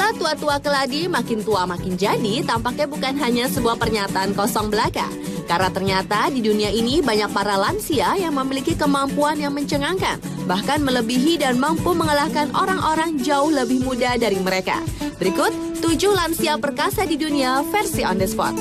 Kata tua-tua keladi makin tua makin jadi tampaknya bukan hanya sebuah pernyataan kosong belaka. Karena ternyata di dunia ini banyak para lansia yang memiliki kemampuan yang mencengangkan, bahkan melebihi dan mampu mengalahkan orang-orang jauh lebih muda dari mereka. Berikut 7 lansia perkasa di dunia versi on the spot.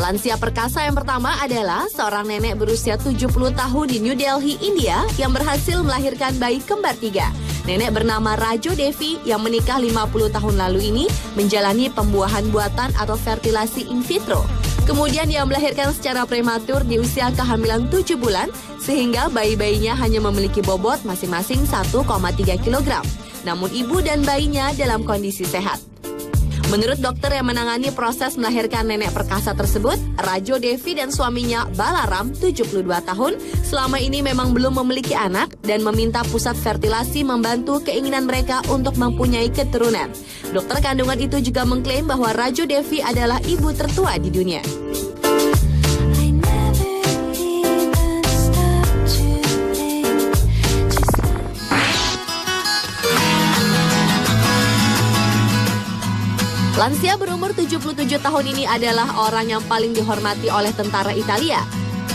Lansia perkasa yang pertama adalah seorang nenek berusia 70 tahun di New Delhi, India yang berhasil melahirkan bayi kembar 3. Nenek bernama Rajo Devi yang menikah 50 tahun lalu ini menjalani pembuahan buatan atau fertilasi in vitro. Kemudian dia melahirkan secara prematur di usia kehamilan 7 bulan sehingga bayi-bayinya hanya memiliki bobot masing-masing 1,3 kg. Namun ibu dan bayinya dalam kondisi sehat. Menurut dokter yang menangani proses melahirkan nenek perkasa tersebut, Rajo Devi dan suaminya Balaram, 72 tahun, selama ini memang belum memiliki anak dan meminta pusat fertilasi membantu keinginan mereka untuk mempunyai keturunan. Dokter kandungan itu juga mengklaim bahwa Rajo Devi adalah ibu tertua di dunia. Lansia berumur 77 tahun ini adalah orang yang paling dihormati oleh tentara Italia.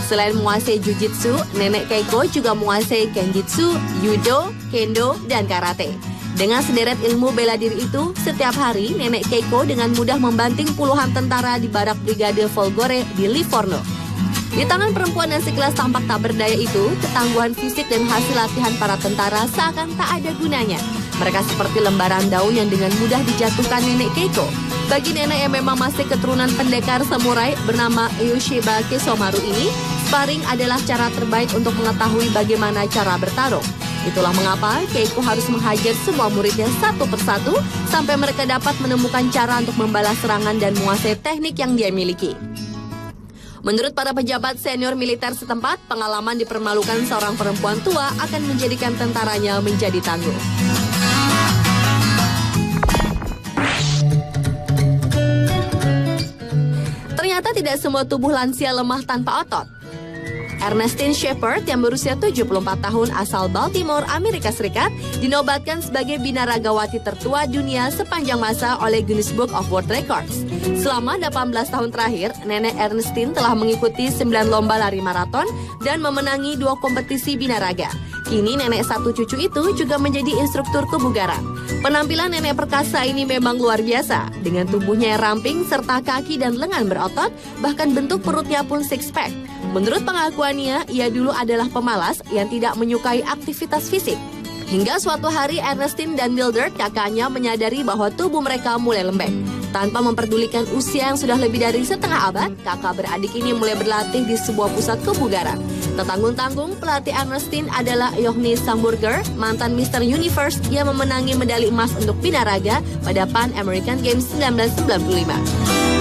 Selain menguasai Jiu-Jitsu, Nenek Keiko juga menguasai Kenjutsu, Judo, Kendo, dan Karate. Dengan sederet ilmu bela diri itu, setiap hari Nenek Keiko dengan mudah membanting puluhan tentara di barak Brigade Folgore di Livorno. Di tangan perempuan yang sekilas tampak tak berdaya itu, ketangguhan fisik dan hasil latihan para tentara seakan tak ada gunanya. Mereka seperti lembaran daun yang dengan mudah dijatuhkan Nenek Keiko. Bagi nenek yang memang masih keturunan pendekar samurai bernama Yoshiba Kesomaru ini, sparring adalah cara terbaik untuk mengetahui bagaimana cara bertarung. Itulah mengapa Keiko harus menghajar semua muridnya satu persatu sampai mereka dapat menemukan cara untuk membalas serangan dan menguasai teknik yang dia miliki. Menurut para pejabat senior militer setempat, pengalaman dipermalukan seorang perempuan tua akan menjadikan tentaranya menjadi tangguh. Ternyata tidak semua tubuh lansia lemah tanpa otot. Ernestine Shepard yang berusia 74 tahun asal Baltimore, Amerika Serikat, dinobatkan sebagai binaragawati tertua dunia sepanjang masa oleh Guinness Book of World Records. Selama 18 tahun terakhir, Nenek Ernestine telah mengikuti 9 lomba lari maraton dan memenangi 2 kompetisi binaraga. Kini nenek satu cucu itu juga menjadi instruktur kebugaran. Penampilan nenek perkasa ini memang luar biasa, dengan tubuhnya yang ramping serta kaki dan lengan berotot, bahkan bentuk perutnya pun six pack. Menurut pengakuannya, ia dulu adalah pemalas yang tidak menyukai aktivitas fisik. Hingga suatu hari Ernestine dan Mildred, kakaknya, menyadari bahwa tubuh mereka mulai lembek. Tanpa memperdulikan usia yang sudah lebih dari setengah abad, kakak beradik ini mulai berlatih di sebuah pusat kebugaran. Tetanggung-tanggung, pelatih Ernestine adalah Johannes Samburger, mantan Mr. Universe yang memenangi medali emas untuk binaraga pada Pan American Games 1995.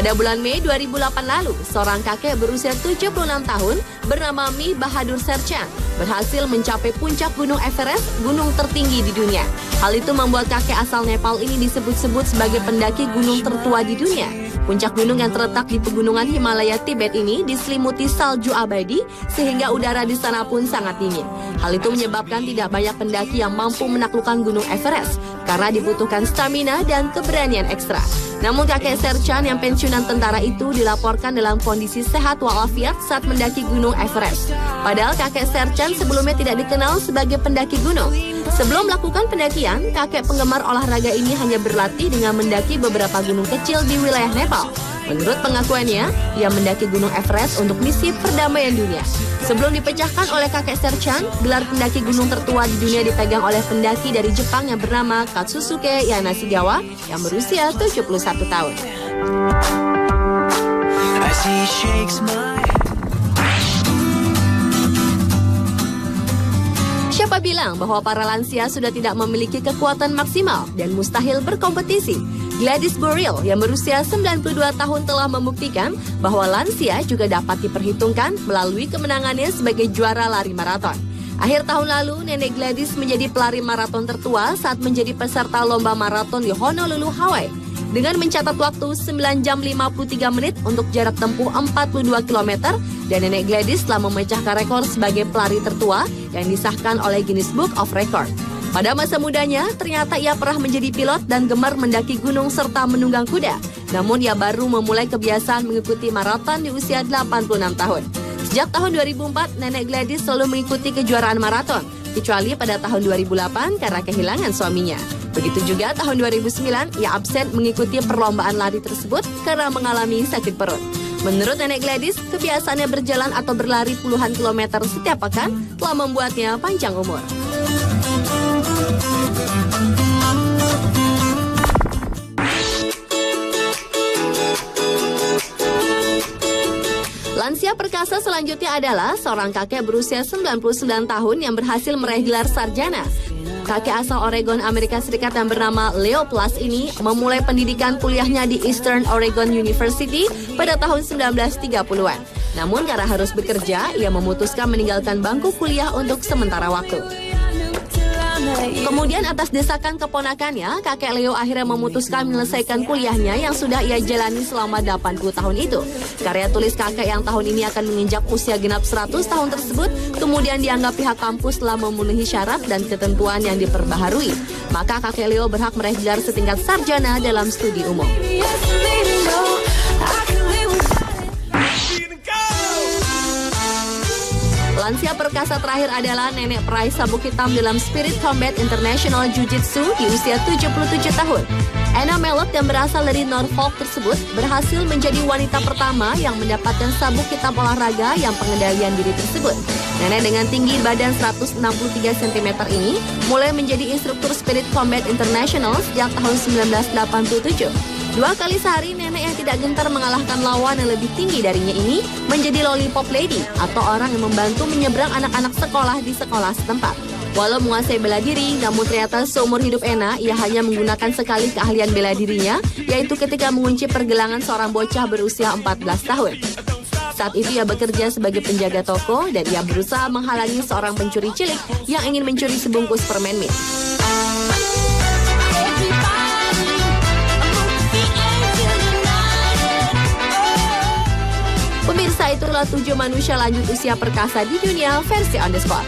Pada bulan Mei 2008 lalu, seorang kakek berusia 76 tahun bernama Mi Bahadur Serchan berhasil mencapai puncak Gunung Everest, gunung tertinggi di dunia. Hal itu membuat kakek asal Nepal ini disebut-sebut sebagai pendaki gunung tertua di dunia. Puncak gunung yang terletak di pegunungan Himalaya Tibet ini diselimuti salju abadi sehingga udara di sana pun sangat dingin. Hal itu menyebabkan tidak banyak pendaki yang mampu menaklukkan Gunung Everest karena dibutuhkan stamina dan keberanian ekstra. Namun kakek Serchan yang pensiunan tentara itu dilaporkan dalam kondisi sehat walafiat saat mendaki Gunung Everest. Padahal kakek Serchan sebelumnya tidak dikenal sebagai pendaki gunung. Sebelum melakukan pendakian, kakek penggemar olahraga ini hanya berlatih dengan mendaki beberapa gunung kecil di wilayah Nepal. Menurut pengakuannya, ia mendaki Gunung Everest untuk misi perdamaian dunia. Sebelum dipecahkan oleh kakek Serchan, gelar pendaki gunung tertua di dunia dipegang oleh pendaki dari Jepang yang bernama Katsusuke Yanashigawa yang berusia 71 tahun. Siapa bilang bahwa para lansia sudah tidak memiliki kekuatan maksimal dan mustahil berkompetisi? Gladys Burrill yang berusia 92 tahun telah membuktikan bahwa lansia juga dapat diperhitungkan melalui kemenangannya sebagai juara lari maraton. Akhir tahun lalu, Nenek Gladys menjadi pelari maraton tertua saat menjadi peserta lomba maraton di Honolulu, Hawaii. Dengan mencatat waktu 9 jam 53 menit untuk jarak tempuh 42 km, dan Nenek Gladys telah memecahkan rekor sebagai pelari tertua yang disahkan oleh Guinness Book of Record. Pada masa mudanya, ternyata ia pernah menjadi pilot dan gemar mendaki gunung serta menunggang kuda. Namun ia baru memulai kebiasaan mengikuti maraton di usia 86 tahun. Sejak tahun 2004, Nenek Gladys selalu mengikuti kejuaraan maraton, kecuali pada tahun 2008 karena kehilangan suaminya. Begitu juga tahun 2009, ia absen mengikuti perlombaan lari tersebut karena mengalami sakit perut. Menurut Nenek Gladys, kebiasaannya berjalan atau berlari puluhan kilometer setiap pekan telah membuatnya panjang umur. Lansia perkasa selanjutnya adalah seorang kakek berusia 99 tahun yang berhasil meraih gelar sarjana. Kakek asal Oregon, Amerika Serikat yang bernama Leo Plus ini memulai pendidikan kuliahnya di Eastern Oregon University pada tahun 1930-an. Namun karena harus bekerja, ia memutuskan meninggalkan bangku kuliah untuk sementara waktu. Kemudian atas desakan keponakannya, kakek Leo akhirnya memutuskan menyelesaikan kuliahnya yang sudah ia jalani selama 80 tahun itu. Karya tulis kakek yang tahun ini akan menginjak usia genap 100 tahun tersebut, kemudian dianggap pihak kampus telah memenuhi syarat dan ketentuan yang diperbaharui. Maka kakek Leo berhak meraih gelar setingkat sarjana dalam studi umum. Lansia perkasa terakhir adalah nenek peraih sabuk hitam dalam Spirit Combat International Jiu-Jitsu di usia 77 tahun. Anna Mellot yang berasal dari Norfolk tersebut berhasil menjadi wanita pertama yang mendapatkan sabuk hitam olahraga yang pengendalian diri tersebut. Nenek dengan tinggi badan 163 cm ini mulai menjadi instruktur Spirit Combat International sejak tahun 1987. 2 kali sehari, nenek yang tidak gentar mengalahkan lawan yang lebih tinggi darinya ini menjadi lollipop lady atau orang yang membantu menyeberang anak-anak sekolah di sekolah setempat. Walau menguasai bela diri, namun ternyata seumur hidup Anna, ia hanya menggunakan sekali keahlian bela dirinya, yaitu ketika mengunci pergelangan seorang bocah berusia 14 tahun. Saat itu ia bekerja sebagai penjaga toko dan ia berusaha menghalangi seorang pencuri cilik yang ingin mencuri sebungkus permen mie. Pemirsa, itulah 7 manusia lanjut usia perkasa di dunia versi On The Spot.